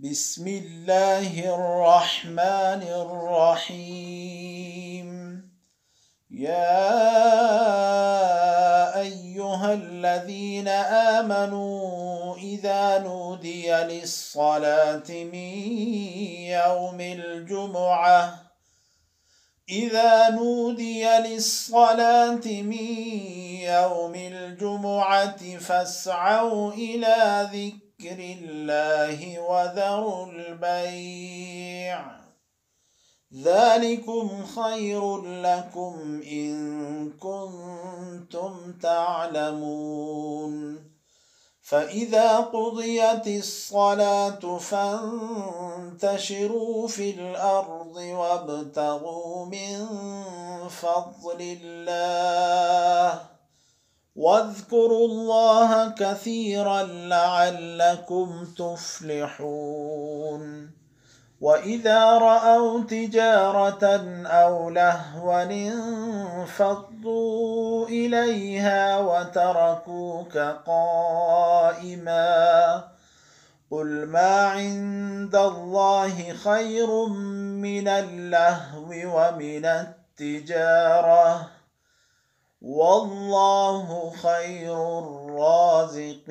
بسم الله الرحمن الرحيم. يا أيها الذين آمنوا إذا نودي للصلاة من يوم الجمعة فاسعوا إلى ذكر الله وذروا البيع ذلكم خير لكم إن كنتم تعلمون. فإذا قضيت الصلاة فانتشروا في الأرض وابتغوا من فضل الله واذكروا الله كثيرا لعلكم تفلحون. وإذا رأوا تجارة أو لهوا انفضوا إليها وتركوك قائما قل ما عند الله خير من اللهو ومن التجارة والله خير الرازقين.